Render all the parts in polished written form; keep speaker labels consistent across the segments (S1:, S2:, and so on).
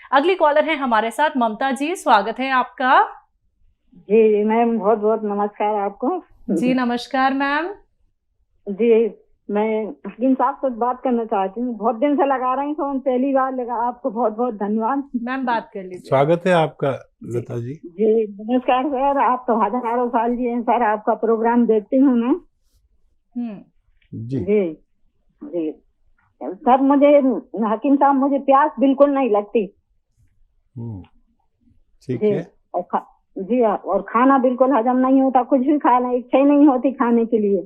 S1: अगली कॉलर है हमारे साथ ममता जी, स्वागत है आपका।
S2: जी मैम, बहुत बहुत नमस्कार आपको।
S1: जी नमस्कार मैम।
S2: जी, मैं हकीम साहब से बात करना चाहती हूँ। बहुत दिन से लगा रही हूँ फोन, पहली बार लगा। आपको बहुत बहुत धन्यवाद।
S1: मैम बात कर लीजिए।
S3: स्वागत है आपका
S1: जी।
S3: लता जी।
S2: जी नमस्कार सर, आप तो हजारों साल जी हैं सर, आपका प्रोग्राम देखती हूँ मैं।
S3: जी
S2: जी जी सर, मुझे हकीम साहब, मुझे प्यास बिल्कुल नहीं लगती।
S3: ठीक
S2: जी
S3: है।
S2: और जी और खाना बिल्कुल हजम नहीं होता, कुछ भी खाना इच्छा ही नहीं होती खाने के लिए।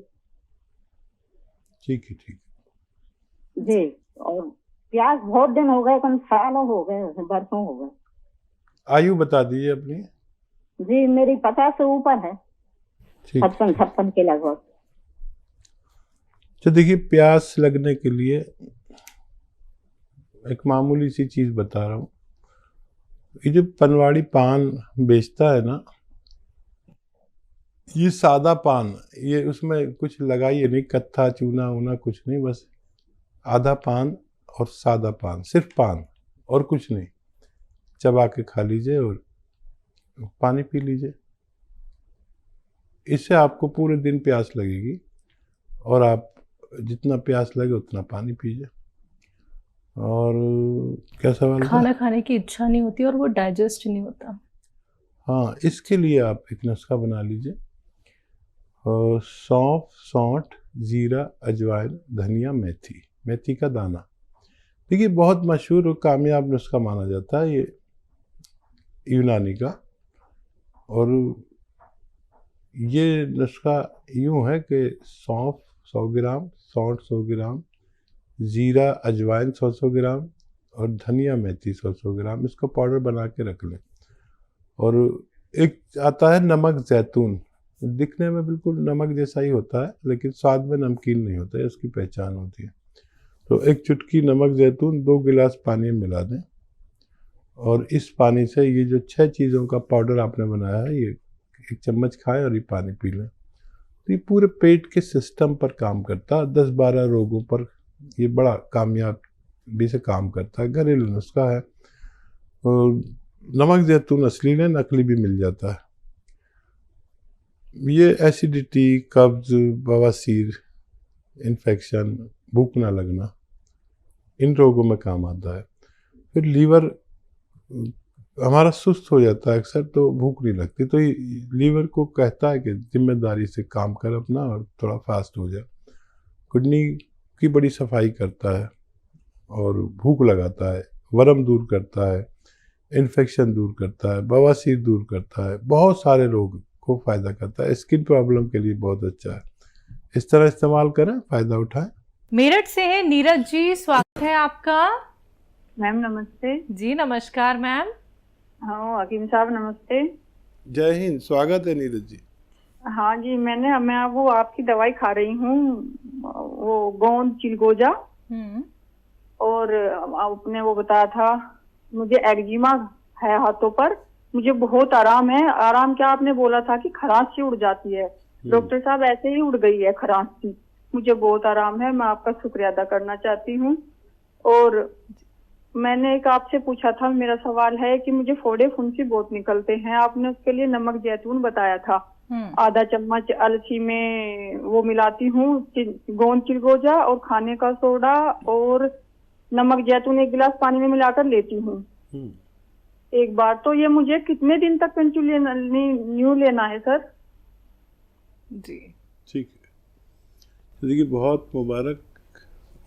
S3: ठीक है, ठीक है।
S2: जी, और प्यास बहुत दिन हो गए, कम सालों हो गए, बरसों हो गए।
S3: आयु बता दीजिए अपनी।
S2: जी मेरी 50 से ऊपर है,
S3: ठीक
S2: 56 के लगभग।
S3: तो देखिए, प्यास लगने के लिए एक मामूली सी चीज बता रहा हूँ। ये जो पनवाड़ी पान बेचता है ना, ये सादा पान, ये उसमें कुछ लगाइए नहीं, कत्था चूना वूना कुछ नहीं, बस आधा पान और सादा पान, सिर्फ पान और कुछ नहीं। चबा के खा लीजिए और पानी पी लीजिए। इससे आपको पूरे दिन प्यास लगेगी और आप जितना प्यास लगे उतना पानी पीजिए। और क्या सवाल था?
S1: खाना खाने की इच्छा नहीं होती और वो डाइजेस्ट नहीं होता।
S3: हाँ, इसके लिए आप एक नुस्खा बना लीजिए। सौंफ, सौंठ, जीरा, अजवाइन, धनिया, मेथी, मेथी का दाना। देखिए, बहुत मशहूर और कामयाब नुस्खा माना जाता है ये यूनानी का। और ये नुस्खा यूँ है कि सौंफ 100 ग्राम, सौंठ 100 ग्राम, जीरा अजवाइन 100 ग्राम और धनिया मेथी 100 ग्राम, इसको पाउडर बना के रख लें। और एक आता है नमक जैतून, दिखने में बिल्कुल नमक जैसा ही होता है लेकिन स्वाद में नमकीन नहीं होता है, इसकी पहचान होती है। तो एक चुटकी नमक जैतून 2 गिलास पानी में मिला दें और इस पानी से ये जो 6 चीज़ों का पाउडर आपने बनाया है, ये 1 चम्मच खाएं और ये पानी पी लें। तो ये पूरे पेट के सिस्टम पर काम करता है, 10-12 रोगों पर ये बड़ा कामयाबी से काम करता है। घरेलू नुस्खा है। और नमक जैतून असली में, नकली भी मिल जाता है। ये एसिडिटी, कब्ज, बवासीर, इन्फेक्शन, भूख ना लगना, इन रोगों में काम आता है। फिर लीवर हमारा सुस्त हो जाता है अक्सर, तो भूख नहीं लगती, तो ये लीवर को कहता है कि जिम्मेदारी से काम कर अपना और थोड़ा फास्ट हो जाए। किडनी की बड़ी सफाई करता है और भूख लगाता है, वरम दूर करता है, इन्फेक्शन दूर करता है, बवासीर दूर करता है, बहुत सारे रोग को फ़ायदा करता है। स्किन प्रॉब्लम के लिए बहुत अच्छा है। इस तरह इस्तेमाल करें, फ़ायदा उठाएं।
S1: मेरठ से है नीरज जी, स्वागत है आपका।
S2: मैम नमस्ते।
S1: जी नमस्कार मैम।
S2: हाँ हकीम साहब नमस्ते।
S3: जय हिंद, स्वागत है नीरज जी।
S2: हाँ जी, मैं वो आपकी दवाई खा रही हूँ, वो गोंद चिलगोजा। और आपने वो बताया था, मुझे एक्जिमा है हाथों पर, मुझे बहुत आराम है। आराम क्या, आपने बोला था कि खराश सी उड़ जाती है। डॉक्टर साहब ऐसे ही उड़ गई है खराश सी, मुझे बहुत आराम है। मैं आपका शुक्रिया अदा करना चाहती हूँ। और मैंने एक आपसे पूछा था, मेरा सवाल है कि मुझे फोड़े फुंसी बहुत निकलते हैं। आपने उसके लिए नमक जैतून बताया था, आधा चम्मच अलसी में वो मिलाती हूँ, गोंद चिलगोजा और खाने का सोडा और नमक जैतून 1 गिलास पानी में मिलाकर लेती हूँ एक बार। तो ये मुझे कितने दिन तक न्यू लेना है सर?
S1: जी
S3: ठीक है। तो देखिए, बहुत मुबारक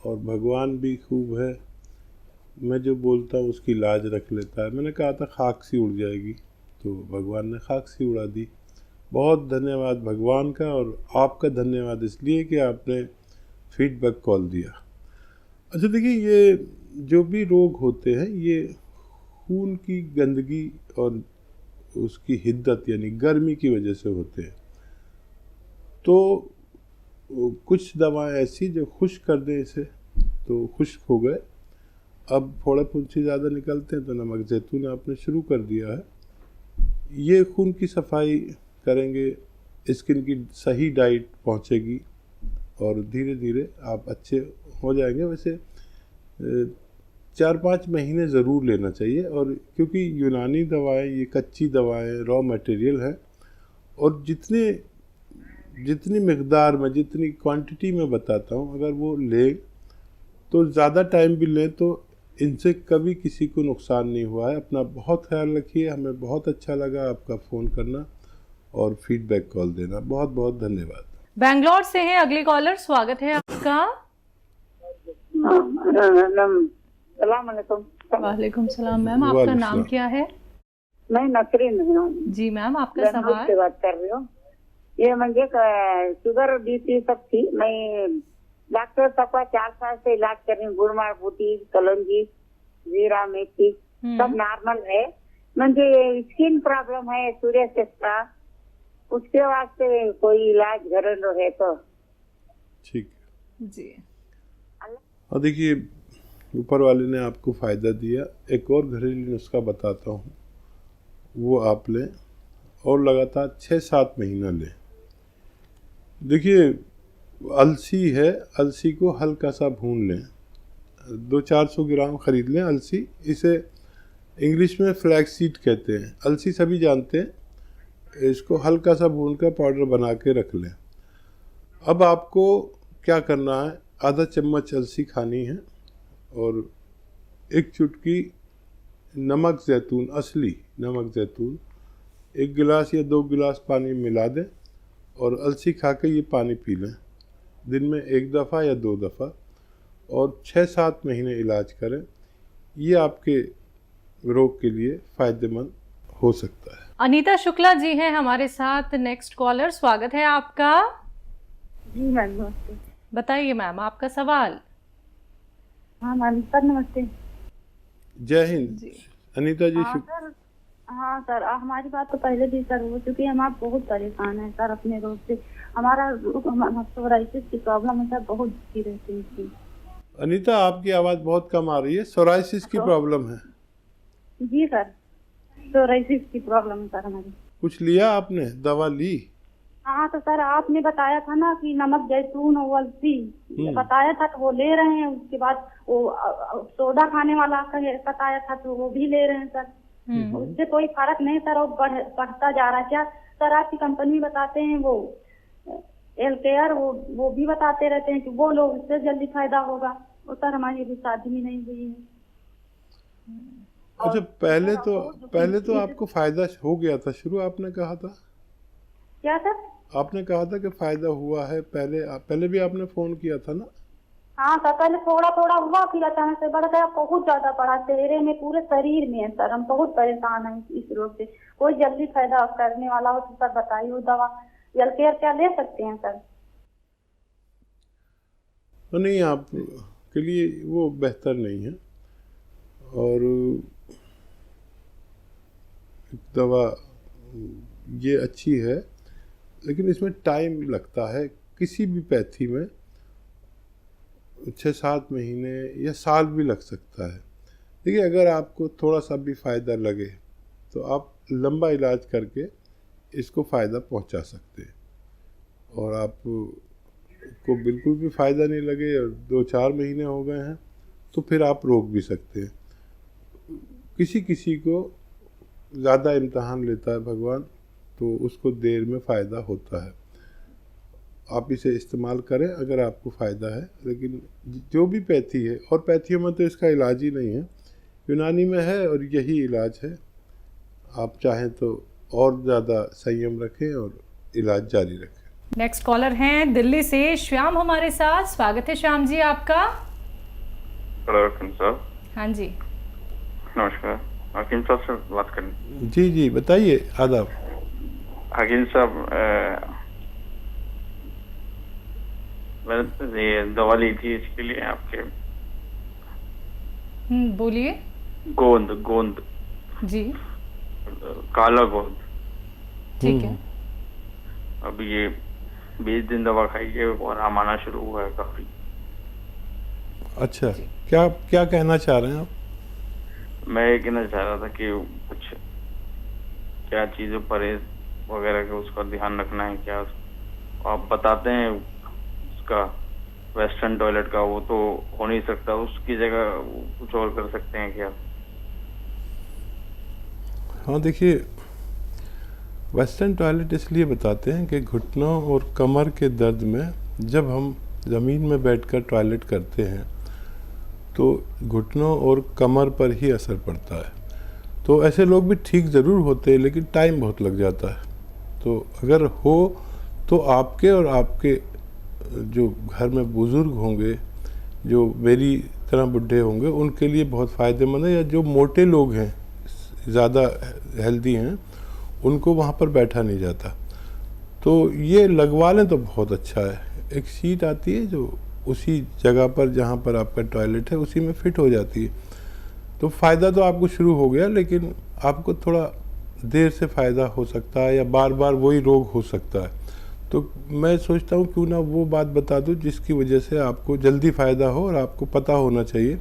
S3: और भगवान भी खूब है। मैं जो बोलता हूँ उसकी लाज रख लेता है। मैंने कहा था खाक सी उड़ जाएगी, तो भगवान ने खाक सी उड़ा दी। बहुत धन्यवाद भगवान का, और आपका धन्यवाद इसलिए कि आपने फीडबैक कॉल दिया। अच्छा देखिए, ये जो भी रोग होते हैं ये खून की गंदगी और उसकी हिद्दत यानी गर्मी की वजह से होते हैं। तो कुछ दवाएं ऐसी जो खुश्क कर दें इसे, तो खुश्क हो गए। अब फोड़े फुंसी ज़्यादा निकलते हैं तो नमक जैतून आपने शुरू कर दिया है, ये खून की सफाई करेंगे, स्किन की सही डाइट पहुंचेगी और धीरे धीरे आप अच्छे हो जाएंगे। वैसे 4-5 महीने ज़रूर लेना चाहिए। और क्योंकि यूनानी दवाएं ये कच्ची दवाएं, रॉ मटेरियल है, और जितनी मिकदार में, जितनी क्वांटिटी में बताता हूँ, अगर वो ले तो ज़्यादा टाइम भी लें तो इनसे कभी किसी को नुकसान नहीं हुआ है। अपना बहुत ख्याल रखिए। हमें बहुत अच्छा लगा आपका फ़ोन करना और फीडबैक कॉल देना। बहुत बहुत धन्यवाद।
S1: बैंगलोर से हैं अगली कॉलर, स्वागत है आपका। वालेकुम सलाम मैम, आपका नाम क्या है?
S2: मैं नसरीन हूँ
S1: जी मैम, आपका सवाल।
S2: से बात कर रही हूँ। ये मुझे शुगर बीपी सब थी। मैं डॉक्टर सबका 4 साल से इलाज कर रही हूँ। गुड़मार बूटी, कलौंजी, जीरा, मेथी सब नॉर्मल है। मुझे स्किन प्रॉब्लम है, सूर्यास्थित का, उसके वास्ते कोई इलाज घरेलू है तो?
S3: ठीक
S1: जी।
S3: और देखिए, ऊपर वाले ने आपको फ़ायदा दिया। एक और घरेलू नुस्खा बताता हूँ, वो आप लें और लगातार 6-7 महीना लें। देखिए, अलसी है, अलसी को हल्का सा भून लें, 200-400 ग्राम ख़रीद लें अलसी। इसे इंग्लिश में फ्लैक्स सीड कहते हैं। अलसी सभी जानते हैं। इसको हल्का सा भून कर पाउडर बना के रख लें। अब आपको क्या करना है, आधा चम्मच अलसी खानी है और एक चुटकी नमक ज़ैतून, असली नमक ज़ैतून, 1 गिलास या 2 गिलास पानी मिला दें और अलसी खा के ये पानी पी लें, दिन में 1 दफ़ा या 2 दफ़ा, और 6-7 महीने इलाज करें। ये आपके रोग के लिए फ़ायदेमंद हो सकता है।
S1: अनीता शुक्ला जी हैं हमारे साथ, नेक्स्ट कॉलर, स्वागत है आपका।
S2: जी मैम नमस्ते।
S1: बताइए मैम, आपका सवाल।
S2: हाँ मैम सर नमस्ते।
S3: जय हिंद
S1: जी।
S3: अनीता जी।
S2: हाँ सर, हमारी बात तो पहले भी सर हो चुकी है। हम आप बहुत परेशान हैं सर अपने रोग से। हमारा सोराइसिस की प्रॉब्लम है सर, बहुत दुखी रहती है इसकी।
S3: अनीता, आपकी आवाज़ बहुत कम आ रही है। सोराइसिस की प्रॉब्लम है?
S2: जी सर, सोराइसिस की प्रॉब्लम है सर हमारी।
S3: कुछ लिया आपने, दवा ली?
S2: हाँ तो सर आपने बताया था ना कि नमक जैतून और अलसी बताया था, तो वो ले रहे हैं। उसके बाद वो सोडा खाने वाला बताया था, तो वो भी ले रहे हैं सर। उससे कोई फर्क नहीं सर, वो बढ़ता जा रहा है। क्या सर आपकी कंपनी बताते हैं वो एल केयर, वो भी बताते रहते हैं कि वो लोग उससे जल्दी फायदा होगा। वो सर हमारी अभी शादी भी नहीं हुई है।
S3: अच्छा, पहले तो आपको फायदा हो गया था शुरू, आपने कहा था।
S2: क्या सर?
S3: आपने कहा था कि फायदा हुआ है। पहले भी आपने फोन किया था ना?
S2: हाँ सर, पहले थोड़ा थोड़ा हुआ, फिर अचानक से बढ़ गया, बहुत ज्यादा बढ़ा, चेहरे में, पूरे शरीर में है सर। हम बहुत परेशान हैं इस रोग से। कोई जल्दी फायदा करने वाला हो तो सर बताइए। वो दवा एल केयर क्या ले सकते हैं सर?
S3: तो नहीं, आप के लिए वो बेहतर नहीं है। और दवा ये अच्छी है, लेकिन इसमें टाइम लगता है। किसी भी पैथी में 6-7 महीने या साल भी लग सकता है। देखिए, अगर आपको थोड़ा सा भी फ़ायदा लगे तो आप लंबा इलाज करके इसको फ़ायदा पहुंचा सकते हैं। और आप को बिल्कुल भी फ़ायदा नहीं लगे और 2-4 महीने हो गए हैं तो फिर आप रोक भी सकते हैं। किसी को ज़्यादा इम्तहान लेता है भगवान, तो उसको देर में फ़ायदा होता है। आप इसे इस्तेमाल करें अगर आपको फ़ायदा है। लेकिन जो भी पैथी है, और पैथियों में तो इसका इलाज ही नहीं है, यूनानी में है और यही इलाज है। आप चाहें तो और ज़्यादा संयम रखें और इलाज जारी रखें।
S1: नेक्स्ट कॉलर हैं दिल्ली से श्याम हमारे साथ, स्वागत है श्याम जी आपका।
S4: हेलो हकीम साहब। हाँ
S1: जी
S4: नमस्कार, हकीम साहब से बात करनी।
S3: जी बताइए। आदाब
S4: हकीम साहब, मैंने ये दवा ली थी इसके लिए आपके।
S1: बोलिए।
S4: गोंद
S1: जी,
S4: काला गोंद।
S1: ठीक है।
S4: अब ये 20 दिन दवा खाई है और आराम आना शुरू हुआ है काफी।
S3: अच्छा, क्या कहना चाह रहे हैं आप?
S4: मैं ये कहना चाह रहा था कि कुछ क्या चीजें परहेज वगैरह का उसका ध्यान रखना है क्या, आप बताते हैं उसका वेस्टर्न टॉयलेट का, वो तो हो नहीं सकता, उसकी जगह कुछ और कर सकते हैं क्या?
S3: हाँ देखिए, वेस्टर्न टॉयलेट इसलिए बताते हैं कि घुटनों और कमर के दर्द में जब हम ज़मीन में बैठकर टॉयलेट करते हैं तो घुटनों और कमर पर ही असर पड़ता है। तो ऐसे लोग भी ठीक ज़रूर होते हैं, लेकिन टाइम बहुत लग जाता है। तो अगर हो तो आपके और आपके जो घर में बुज़ुर्ग होंगे, जो मेरी तरह बुढ़े होंगे, उनके लिए बहुत फ़ायदेमंद है। या जो मोटे लोग हैं, ज़्यादा हेल्दी हैं, उनको वहाँ पर बैठा नहीं जाता, तो ये लगवा लें तो बहुत अच्छा है। एक सीट आती है जो उसी जगह पर जहाँ पर आपका टॉयलेट है उसी में फिट हो जाती है। तो फ़ायदा तो आपको शुरू हो गया, लेकिन आपको थोड़ा देर से फ़ायदा हो सकता है या बार बार वही रोग हो सकता है। तो मैं सोचता हूँ क्यों ना वो बात बता दूँ जिसकी वजह से आपको जल्दी फ़ायदा हो और आपको पता होना चाहिए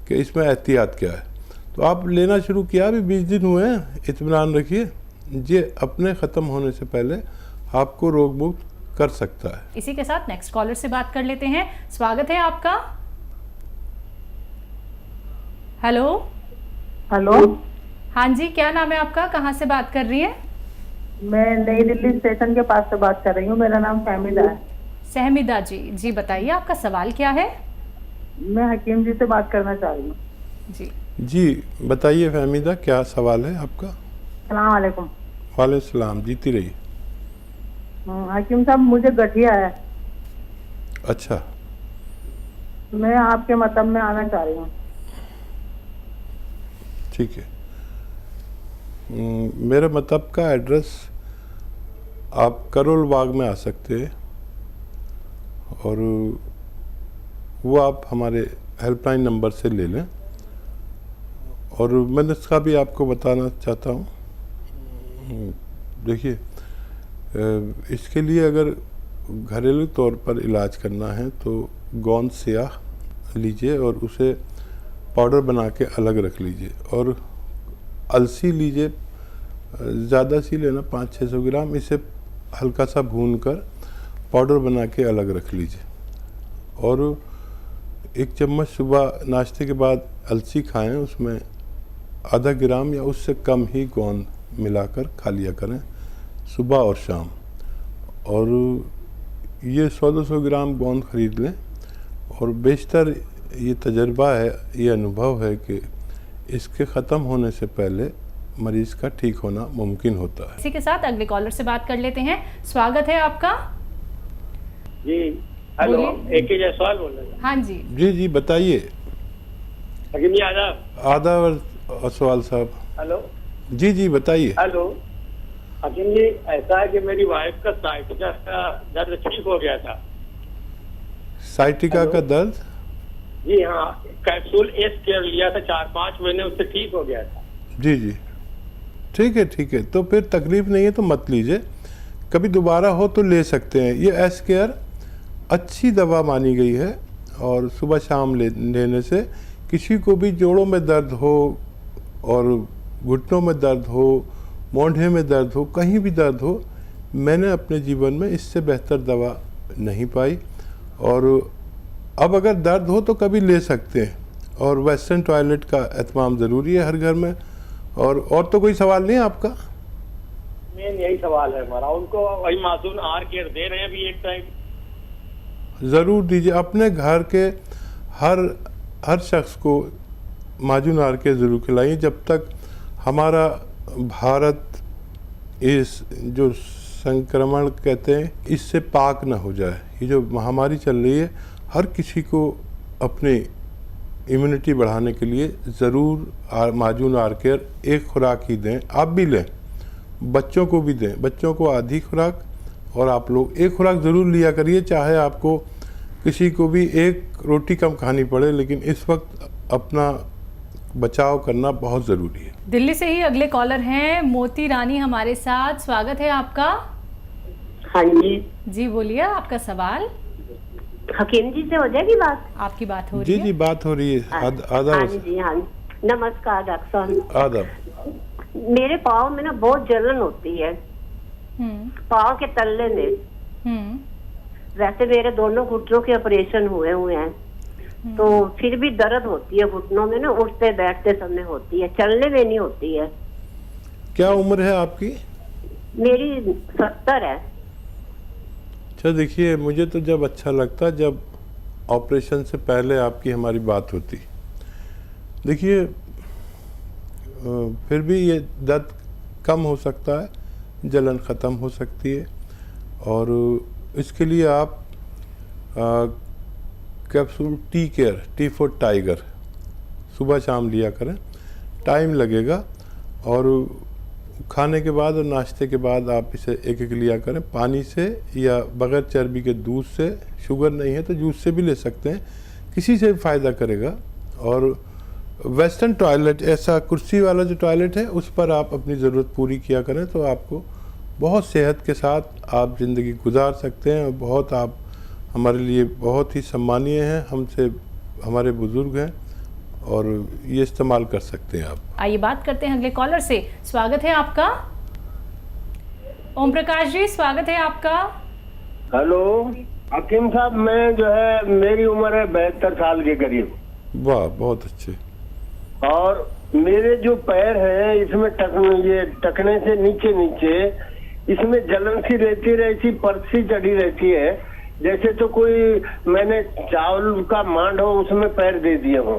S3: कि इसमें एहतियात क्या है। तो आप लेना शुरू किया, अभी 20 दिन हुए हैं, इत्मीनान रखिए, ये अपने ख़त्म होने से पहले आपको रोग मुक्त कर सकता है।
S1: इसी के साथ नेक्स्ट कॉलर से बात कर लेते हैं। स्वागत है आपका। हेलो।
S2: हेलो।
S1: हाँ जी, क्या नाम है आपका, कहाँ से बात कर रही हैं?
S2: मैं नई दिल्ली स्टेशन के पास से बात कर रही हूँ, मेरा नाम फहमीदा है।
S1: सहमीदा जी, जी बताइए आपका सवाल क्या है?
S2: मैं हकीम जी से बात करना चाह रही हूँ।
S3: जी बताइए फहमीदा, क्या सवाल है आपका?
S2: सलाम वालेकुम।
S3: वालेकुम सलाम, जीती रहिए।
S2: हकीम साहब, मुझे गठिया है।
S3: अच्छा,
S2: मैं आपके मतलब में आना चाह रही हूँ।
S3: ठीक है। मेरे मतलब का एड्रेस आप करोल बाग में आ सकते हैं, और वो आप हमारे हेल्पलाइन नंबर से ले लें। और मैंने इसका भी आपको बताना चाहता हूँ, देखिए इसके लिए अगर घरेलू तौर पर इलाज करना है तो गोंद स्याह लीजिए और उसे पाउडर बना के अलग रख लीजिए, और अलसी लीजिए, ज़्यादा सी लेना, 500-600 ग्राम, इसे हल्का सा भूनकर पाउडर बना के अलग रख लीजिए। और 1 चम्मच सुबह नाश्ते के बाद अलसी खाएं, उसमें आधा ग्राम या उससे कम ही गोंद मिलाकर खा लिया करें सुबह और शाम। और ये 100-200 ग्राम गोंद खरीद लें। और बेशतर ये तजर्बा है, ये अनुभव है कि इसके ख़त्म होने से पहले मरीज़ का ठीक होना मुमकिन होता है।
S1: इसी के साथ अगले कॉलर से बात कर लेते हैं। स्वागत है आपका।
S5: जी हेलो, AK जायसवाल बोल रहे हैं।
S1: हाँ जी
S3: जी बताइए।
S5: हकीम जी आदाब।
S3: आदाब असवाल साहब।
S5: हेलो
S3: जी बताइए।
S5: हेलो हकीम जी, ऐसा है कि मेरी वाइफ का साइटिका का दर्द ठीक हो गया था।
S3: साइटिका का दर्द?
S5: जी हाँ, कैप्सूल S-केयर लिया था 4-5 महीने, उससे ठीक हो गया था।
S3: जी ठीक है। तो फिर तकलीफ नहीं है तो मत लीजिए, कभी दोबारा हो तो ले सकते हैं। ये S-केयर अच्छी दवा मानी गई है, और सुबह शाम लेने से किसी को भी जोड़ों में दर्द हो और घुटनों में दर्द हो, मोंढे में दर्द हो, कहीं भी दर्द हो, मैंने अपने जीवन में इससे बेहतर दवा नहीं पाई। और अब अगर दर्द हो तो कभी ले सकते हैं। और वेस्टर्न टॉयलेट का एहतमाम ज़रूरी है हर घर में। और तो कोई सवाल नहीं है आपका?
S5: मेन यही सवाल है हमारा। उनको वही मासूम R-केयर दे रहे हैं अभी एक टाइम।
S3: ज़रूर दीजिए, अपने घर के हर शख्स को माजून R-केयर ज़रूर खिलाइए, जब तक हमारा भारत इस जो संक्रमण कहते हैं इससे पाक ना हो जाए। ये जो महामारी चल रही है, हर किसी को अपनी इम्यूनिटी बढ़ाने के लिए ज़रूर माजून R-केयर एक खुराक ही दें। आप भी लें, बच्चों को भी दें, बच्चों को आधी खुराक, और आप लोग एक खुराक ज़रूर लिया करिए, चाहे आपको किसी को भी एक रोटी कम खानी पड़े, लेकिन इस वक्त अपना बचाव करना बहुत ज़रूरी है।
S1: दिल्ली से ही अगले कॉलर हैं मोती रानी हमारे साथ। स्वागत है आपका।
S6: हाँ जी
S1: बोलिए आपका सवाल।
S6: हकीम जी से हो जाएगी बात?
S1: आपकी बात हो रही है।
S3: जी बात हो रही है। आदाब।
S6: हाँ जी हाँ, नमस्कार डॉक्टर साहब।
S3: आदाब।
S6: मेरे पाँव में ना बहुत जलन होती है, पाँव के तल्ले में। वैसे मेरे दोनों घुटनों के ऑपरेशन हुए हैं, तो फिर भी दर्द होती है घुटनों में ना, उठते बैठते समय होती है, चलने में नहीं होती है।
S3: क्या उम्र है आपकी?
S6: मेरी 70 है।
S3: अच्छा देखिए, मुझे तो जब अच्छा लगता जब ऑपरेशन से पहले आपकी हमारी बात होती। देखिए फिर भी ये दर्द कम हो सकता है, जलन ख़त्म हो सकती है, और इसके लिए आप capsule tea care, T for tiger सुबह शाम लिया करें। टाइम लगेगा, और खाने के बाद और नाश्ते के बाद आप इसे एक एक लिया करें, पानी से या बग़ैर चर्बी के दूध से। शुगर नहीं है तो जूस से भी ले सकते हैं, किसी से भी फ़ायदा करेगा। और वेस्टर्न टॉयलेट, ऐसा कुर्सी वाला जो टॉयलेट है, उस पर आप अपनी ज़रूरत पूरी किया करें, तो आपको बहुत सेहत के साथ आप ज़िंदगी गुजार सकते हैं। और बहुत आप हमारे लिए बहुत ही सम्मानीय हैं, हमसे हमारे बुज़ुर्ग हैं, और ये इस्तेमाल कर सकते हैं आप।
S1: आइए बात करते हैं अगले कॉलर से। स्वागत है आपका। ओम प्रकाश जी, स्वागत है आपका।
S5: हेलो हकीम साहब, मैं जो है, मेरी उम्र है 72 साल के करीब।
S3: वाह, बहुत अच्छे।
S5: और मेरे जो पैर हैं इसमें ये टखने से नीचे नीचे इसमें जलन सी रहती रहती, परसी चढ़ी रहती है, जैसे तो कोई मैंने चावल का मांड हो उसमें पैर दे दिए हो,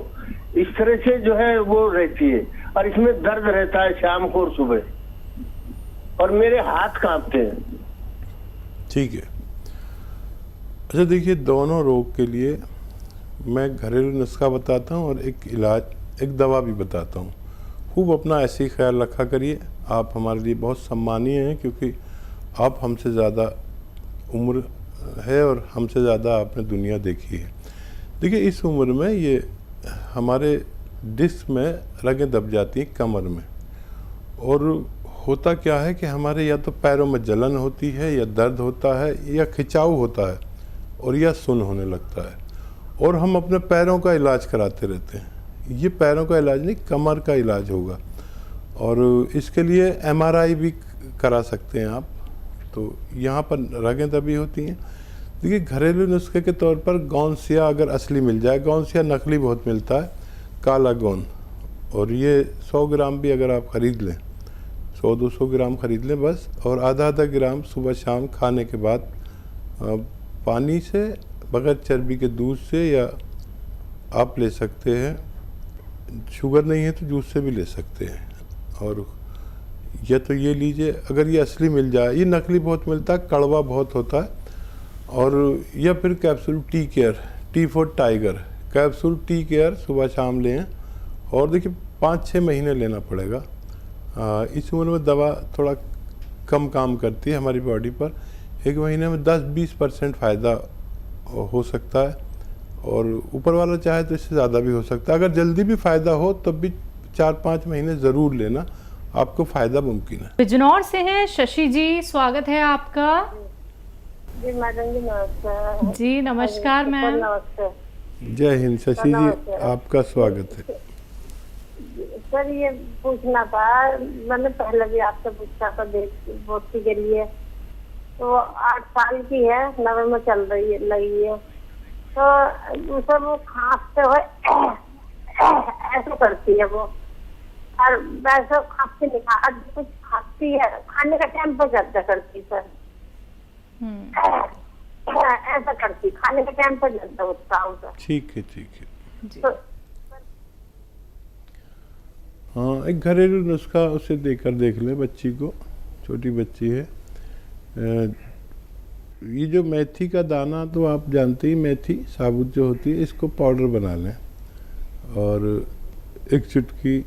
S5: इस तरह से जो है वो रहती है। और इसमें दर्द रहता है शाम को और सुबह, और मेरे हाथ कांपते हैं।
S3: ठीक है। अच्छा देखिए, दोनों रोग के लिए मैं घरेलू नुस्खा बताता हूँ और एक इलाज, एक दवा भी बताता हूँ। खूब अपना ऐसे ही ख्याल रखा करिए। आप हमारे लिए बहुत सम्मानीय हैं, क्योंकि आप हमसे ज़्यादा उम्र है और हमसे ज़्यादा आपने दुनिया देखी है। देखिए, इस उम्र में ये हमारे डिस्क में रगें दब जाती हैं कमर में, और होता क्या है कि हमारे या तो पैरों में जलन होती है, या दर्द होता है, या खिंचाव होता है, और या सुन्न होने लगता है, और हम अपने पैरों का इलाज कराते रहते हैं। ये पैरों का इलाज नहीं, कमर का इलाज होगा, और इसके लिए MRI भी करा सकते हैं आप। तो यहाँ पर रगें दबी होती हैं। देखिए, घरेलू नुस्खे के तौर पर गौनसिया अगर असली मिल जाए, गौनसिया नकली बहुत मिलता है, काला गौन, और ये 100 ग्राम भी अगर आप ख़रीद लें, 100-200 ग्राम ख़रीद लें बस, और आधा ग्राम सुबह शाम खाने के बाद पानी से, बग़ैर चर्बी के दूध से, या आप ले सकते हैं, शुगर नहीं है तो जूस से भी ले सकते हैं। और या तो ये लीजिए, अगर ये असली मिल जाए, ये नकली बहुत मिलता है, कड़वा बहुत होता है। और या फिर capsule tea care, T for tiger, capsule tea care सुबह शाम लें। और देखिए, 5-6 महीने लेना पड़ेगा। इस उम्र में दवा थोड़ा कम काम करती है हमारी बॉडी पर। 1 महीने में 10-20% फ़ायदा हो सकता है, और ऊपर वाला चाहे तो इससे ज़्यादा भी हो सकता है। अगर जल्दी भी फ़ायदा हो तब भी 4-5 महीने ज़रूर लेना, आपको फ़ायदा मुमकिन है।
S1: बिजनौर से हैं शशि जी, स्वागत है आपका।
S6: जी मैडम जी, नमस्कार।
S1: जी नमस्कार मैम।
S6: नमस्ते।
S3: जय हिंद शशि जी, आपका स्वागत है।
S6: सर, ये पूछना था, मैंने पहले भी आपसे पूछा था बेटी के लिए, तो 8 साल की है, 9 में चल रही है, लगी है, तो उसे वो खांसते हुए ऐसे करती है वो, और वैसे खांसती नहीं, आज कुछ खांसती है, खाने का टाइम पर ज्यादा करती सर, ऐसा करती, खाने के टाइम पर ज्यादा होता है।
S3: ठीक है, ठीक है।
S6: तो
S3: हाँ, एक घरेलू नुस्खा उसे देकर देख लें बच्ची को, छोटी बच्ची है। ये जो मेथी का दाना, तो आप जानते ही, मेथी साबुत जो होती है, इसको पाउडर बना लें, और 1 चुटकी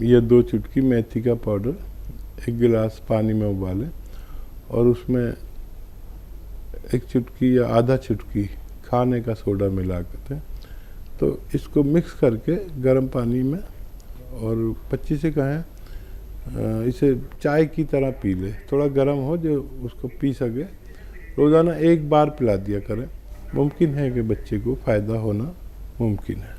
S3: या 2 चुटकी मेथी का पाउडर 1 गिलास पानी में उबालें, और उसमें 1 चुटकी या आधा चुटकी खाने का सोडा मिला करते हैं। तो इसको मिक्स करके गर्म पानी में, और बच्ची से कहें इसे चाय की तरह पी ले, थोड़ा गर्म हो जो उसको पी सके। रोज़ाना 1 बार पिला दिया करें। मुमकिन है कि बच्चे को फ़ायदा होना मुमकिन है।